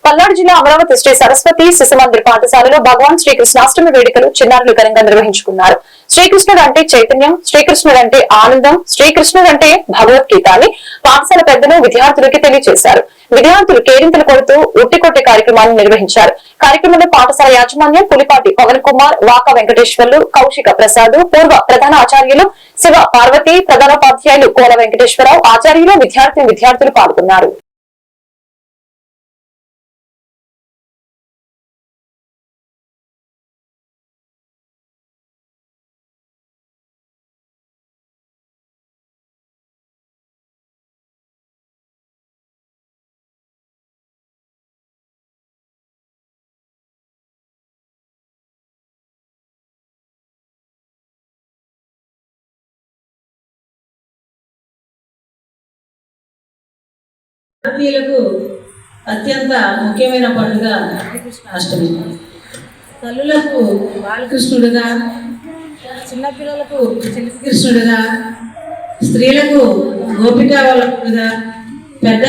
పల్నాడు జిల్లా అమరావతి శ్రీ సరస్వతి శిశు మందిర్ పాఠశాలలో భగవాన్ శ్రీకృష్ణాష్టమి వేడుకలు చిన్నారులు ఘనంగా నిర్వహించుకున్నారు. శ్రీకృష్ణుడు అంటే చైతన్యం, శ్రీకృష్ణుడు అంటే ఆనందం, శ్రీకృష్ణుడు అంటే భగవద్గీత అని పాఠశాల పెద్దలు విద్యార్థులకి తెలియజేశారు. విద్యార్థులు కేరింతలు కొడుతూ ఉట్టికొట్టే కార్యక్రమాన్ని నిర్వహించారు. కార్యక్రమంలో పాఠశాల యాజమాన్యం పులిపాటి పవన్ కుమార్, వాకా వెంకటేశ్వర్లు, కౌశిక ప్రసాద్, పూర్వ ప్రధాన ఆచార్యులు శివ పార్వతి, ప్రధానోపాధ్యాయులు కోల వెంకటేశ్వరరావు, ఆచార్యులు, విద్యార్థులు పాల్గొన్నారు. భారతీయులకు అత్యంత ముఖ్యమైన పండుగ శ్రీకృష్ణాష్టమి. తల్లులకు బాలకృష్ణుడుగా, చిన్నపిల్లలకు చిన్నకృష్ణుడుగా, స్త్రీలకు గోపికా వల్లభుడుగా, పెద్ద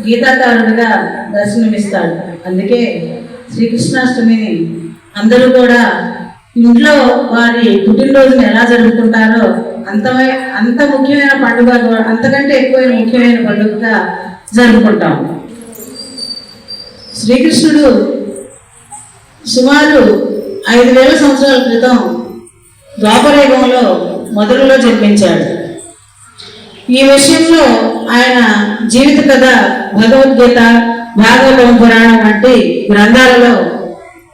గీతాకారుడుగా దర్శనమిస్తాడు. అందుకే శ్రీకృష్ణాష్టమిని అందరూ కూడా ఇంట్లో వారి పుట్టినరోజును ఎలా జరుపుకుంటారో అంత ముఖ్యమైన పండుగ, అంతకంటే ఎక్కువైన ముఖ్యమైన పండుగగా జరుపుకుంటాం. శ్రీకృష్ణుడు సుమారు 5000 సంవత్సరాల క్రితం ద్వాపరయుగంలో మొదలులో జన్మించాడు. ఈ విషయంలో ఆయన జీవిత కథ భగవద్గీత, భాగవతం, పురాణం వంటి గ్రంథాలలో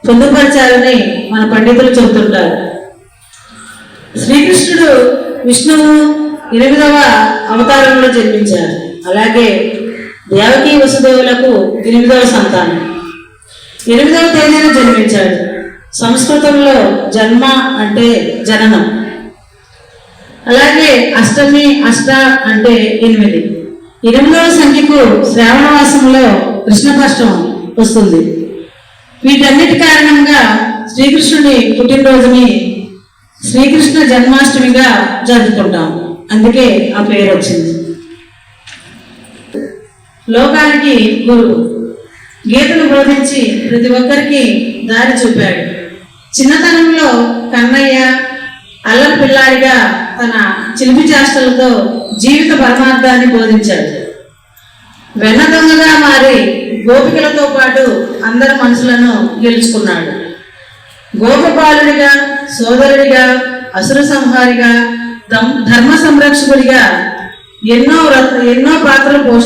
పొందుపరచాలని మన పండితులు చెబుతుంటారు. శ్రీకృష్ణుడు విష్ణువు 8వ అవతారంలో జన్మించారు. అలాగే దేవకీ వసుదేవులకు 8వ సంతానం, 8వ తేదీన జన్మించాడు. సంస్కృతంలో జన్మ అంటే జననం. అలాగే అష్టమి, అష్ట అంటే 8. 8వ సంఖ్యకు శ్రావణ మాసంలో కృష్ణపక్షం వస్తుంది. వీటన్నిటి కారణంగా శ్రీకృష్ణుడి పుట్టినరోజుని శ్రీకృష్ణ జన్మాష్టమిగా జరుపుకుంటాం. అందుకే ఆ పేరు వచ్చింది. లోకానికి గురువు, గీతను బోధించి ప్రతి ఒక్కరికి దారి చూపాడు. చిన్నతనంలో కన్నయ్య అల్లరి పిల్లాడిగా తన చిలిపి చేష్టలతో జీవిత పరమార్థాన్ని బోధించాడు. వెన్న దొంగగా మారి గోపికలతో పాటు అందరి మనసులను గెలుచుకున్నాడు. గోపపాలుడిగా, సోదరుడిగా, అసుర సంహారిగా, ధర్మ సంరక్షకుడిగా ఎన్నో పాత్రలు పోషించాడు.